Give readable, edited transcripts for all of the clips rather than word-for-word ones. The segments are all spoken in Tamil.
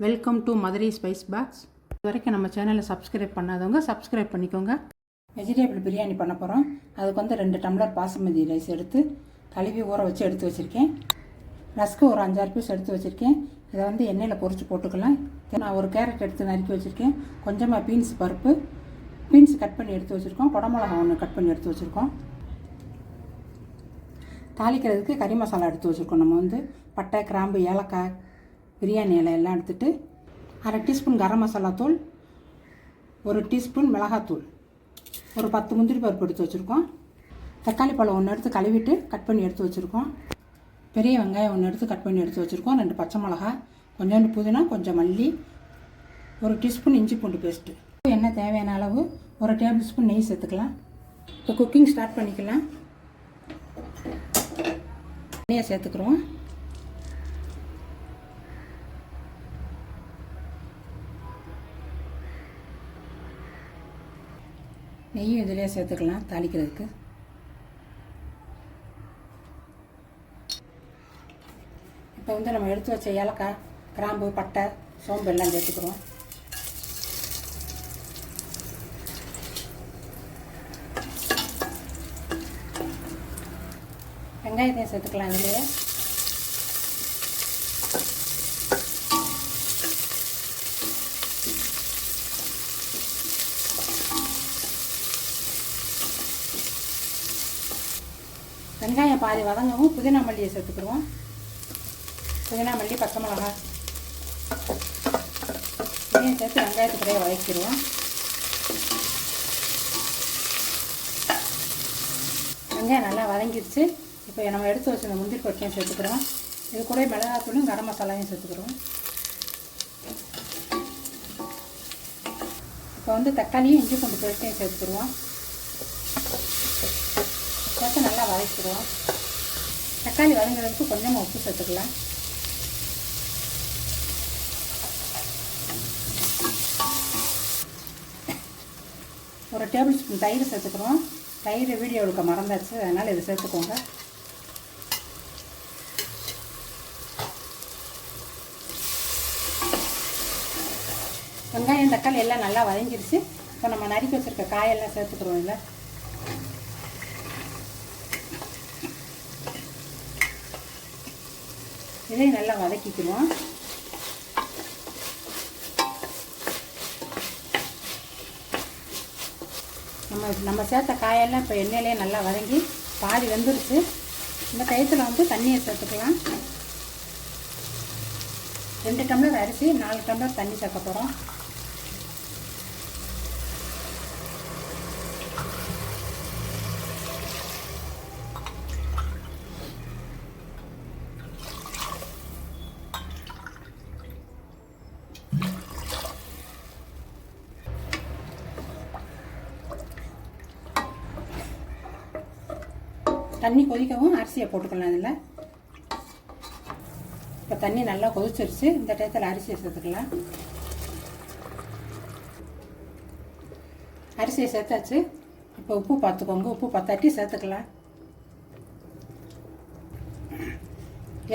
Welcome to Madurai Spice Box. இது வரைக்கும் நம்ம சேனலை சப்ஸ்கிரைப் பண்ணாதவங்க சப்ஸ்கிரைப் பண்ணிக்கோங்க. வெஜிடேபிள் பிரியாணி பண்ண போகிறோம். அதுக்கு வந்து 2 டம்ளர் பாசுமதி ரைஸ் எடுத்து கழுவி ஊற வச்சு எடுத்து வச்சுருக்கேன். ரஸ்க்கு ஒரு 5-6 பீஸ் எடுத்து வச்சுருக்கேன். இதை வந்து எண்ணெயில் பொரிச்சு போட்டுக்கலாம். நான் ஒரு கேரட் எடுத்து நறுக்கி வச்சுருக்கேன். கொஞ்சமாக பீன்ஸ் பருப்பு, பீன்ஸ் கட் பண்ணி எடுத்து வச்சுருக்கோம். குடமிளகா ஒன்று கட் பண்ணி எடுத்து வச்சுருக்கோம். தாளிக்கிறதுக்கு கறி மசாலா எடுத்து வச்சுருக்கோம். நம்ம வந்து பட்டை, கிராம்பு, ஏலக்காய், பிரியாணி இலை எல்லாம் எடுத்துகிட்டு 1/2 டீஸ்பூன் கரம் மசாலா தூள், 1 டீஸ்பூன் மிளகாத்தூள், ஒரு 10 முந்திரி பருப்பு எடுத்து வச்சுருக்கோம். தக்காளி பழம் ஒன்று எடுத்து கழுவிட்டு கட் பண்ணி எடுத்து வச்சுருக்கோம். பெரிய வெங்காயம் ஒன்று எடுத்து கட் பண்ணி எடுத்து வச்சுருக்கோம். 2 பச்சை மிளகா, கொஞ்சோண்டு புதினா, கொஞ்சம் மல்லி, 1 டீஸ்பூன் இஞ்சி பூண்டு பேஸ்ட்டு. எண்ணெய் தேவையான அளவு 1 டேபிள் ஸ்பூன் நெய் சேர்த்துக்கலாம். இப்போ குக்கிங் ஸ்டார்ட் பண்ணிக்கலாம். நெய்யை சேர்த்துக்கிறோம். நெய்யும் இதிலே சேர்த்துக்கலாம் தாளிக்கிறதுக்கு. இப்போ வந்து நம்ம எடுத்து வச்ச ஏலக்காய், கிராம்பு, பட்டை, சோம்பு எல்லாம் சேர்த்துக்கிறோம். வெங்காயத்தையும் சேர்த்துக்கலாம் இதுலேயே. வெங்காயம் பாதி வதங்கவும் புதினா மல்லியை சேர்த்துக்கிடுவோம். புதினா மல்லி, பச்சை மிளகா இதையும் சேர்த்து வெங்காயத்துக்குறைய வதக்கிடுவோம். வெங்காயம் நல்லா வதங்கிடுச்சு. இப்போ நம்ம எடுத்து வச்சுருந்த முந்திரி பருப்பையும் சேர்த்துக்கிறோம். இது கூட மிளகாத்தூளும் கரம் மசாலாவையும் சேர்த்துக்கிறோம். இப்போ வந்து தக்காளியும் இஞ்சி பூண்டு பேஸ்ட்டையும் சேர்த்துக்கிடுவோம். சேர்த்து நல்லா வதக்கிடுவோம். தக்காளி வதங்குறதுக்கு கொஞ்சமாக உப்பு சேர்த்துக்கலாம். ஒரு டேபிள் ஸ்பூன் தயிர் சேர்த்துக்கிறோம். தயிர் வீடியோ எடுக்க மறந்தாச்சு, அதனால் இதை சேர்த்துக்கோங்க. வெங்காயம் தக்காளி எல்லாம் நல்லா வதங்கிடுச்சு. இப்போ நம்ம நறுக்கி வச்சுருக்க காயெல்லாம் சேர்த்துக்கிறோம். இல்லை இதையும் நல்லா வதக்கிக்குவோம். நம்ம சேர்த்த காயெல்லாம் இப்போ எண்ணெயிலே நல்லா வதங்கி பாதி வெந்துருச்சு. இந்த டயத்தில் வந்து தண்ணியை சேர்த்துக்கலாம். 2 டம்ளர் அரிசி, 4 டம்ளர் தண்ணி சேர்க்க போகிறோம். தண்ணி கொதிக்கவும் அரிசியை போட்டுக்கலாம். இதில் இப்போ தண்ணி நல்லா கொதிச்சிருச்சு. இந்த டயத்தில் அரிசியை சேர்த்துக்கலாம். அரிசியை சேர்த்தாச்சு. இப்போ உப்பு பார்த்துக்கோங்க. உப்பு பத்தாட்டி சேர்த்துக்கலாம்.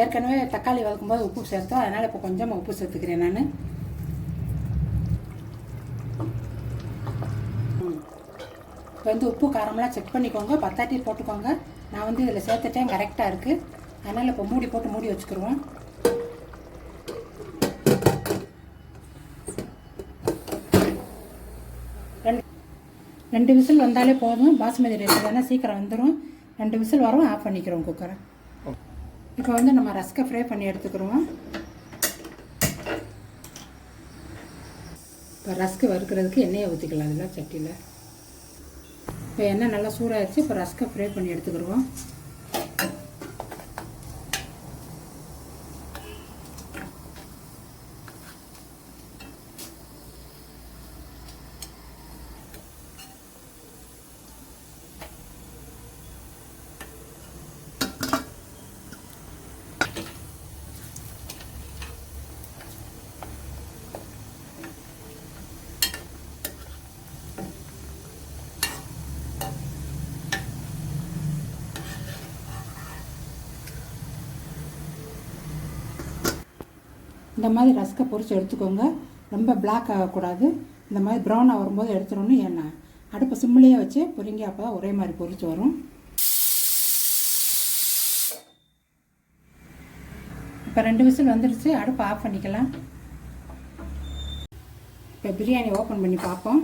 ஏற்கனவே தக்காளி வதக்கும்போது உப்பு சேர்த்தோம், அதனால் இப்போ கொஞ்சமாக உப்பு சேர்த்துக்கிறேன் நான். இப்போ வந்து உப்பு காரமெல்லாம் செக் பண்ணிக்கோங்க. பத்தாட்டி போட்டுக்கோங்க. நான் வந்து இதில் சேர்த்துட்டேன், கரெக்டாக இருக்குது. அதனால் இப்போ மூடி போட்டு மூடி வச்சுக்கிடுவோம். ரெண்டு விசில் வந்தாலே போதும். பாசுமதி ரைஸ் தானே, சீக்கிரம் வந்துடும். 2 விசில் வரும், ஆஃப் பண்ணிக்கிறோம் குக்கரை. இப்போ வந்து நம்ம ரஸ்கை ஃப்ரை பண்ணி எடுத்துக்கிறோம். இப்போ ரஸ்க்கு வறுக்கிறதுக்கு எண்ணெயை ஊற்றிக்கலாம். அதில் சட்டியில் இப்போ எண்ணெய் நல்லா சூடாகிடுச்சு. இப்போ ரஸ்கை ஃப்ரை பண்ணி எடுத்துக்கிடுவோம். இந்த மாதிரி ரஸ்கை பொரித்து எடுத்துக்கோங்க. ரொம்ப பிளாக் ஆகக்கூடாது. இந்த மாதிரி ப்ரௌன் வரும்போது எடுத்துடணும். ஏன்னா அடுப்பை சிம்மிலேயே வச்சு பொரிங்க, அப்போ தான் ஒரே மாதிரி பொரிச்சு வரும். இப்போ 2 விசில் வந்துடுச்சு. அடுப்பை ஆஃப் பண்ணிக்கலாம். இப்போ பிரியாணி ஓப்பன் பண்ணி பார்ப்போம்.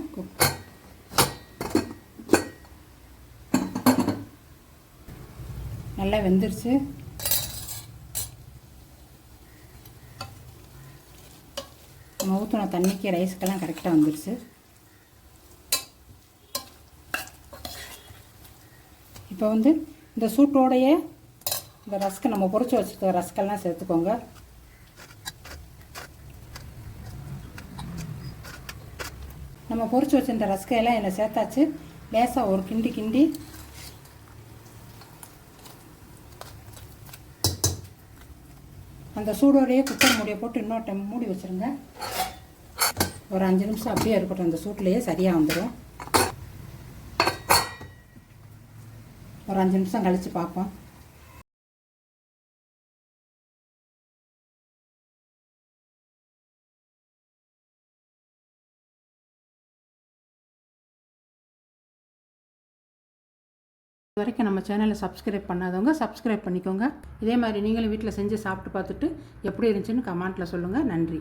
நல்லா வெந்துருச்சு. நம்ம ஊற்றின தண்ணிக்கு ரைஸுக்கெல்லாம் கரெக்டாக வந்துடுச்சு. இப்போ வந்து இந்த சூட்டோடையே இந்த ரஸ்க்கு நம்ம பொரிச்சு வச்சுருக்க ரஸ்கெல்லாம் சேர்த்துக்கோங்க. நம்ம பொரிச்சு வச்சுருந்த ரஸ்கையெல்லாம் இதில் சேர்த்தாச்சு. லேசாக ஒரு கிண்டி கிண்டி அந்த சூடோடையே குக்கர் மூடியை போட்டு இன்னொரு டைம் மூடி வச்சுருங்க. ஒரு 5 நிமிஷம் அப்படியே இருக்கட்டும். அந்த சூட்லேயே சரியாக வந்துடும். ஒரு 5 நிமிஷம் கழித்து பார்ப்போம். இது வரைக்கும் நம்ம சேனலை சப்ஸ்கிரைப் பண்ணாதவங்க சப்ஸ்கிரைப் பண்ணிக்கோங்க. இதே மாதிரி நீங்களும் வீட்டில் செஞ்சு சாப்பிட்டு பார்த்துட்டு எப்படி இருந்துச்சுன்னு கமெண்ட்டில் சொல்லுங்கள். நன்றி.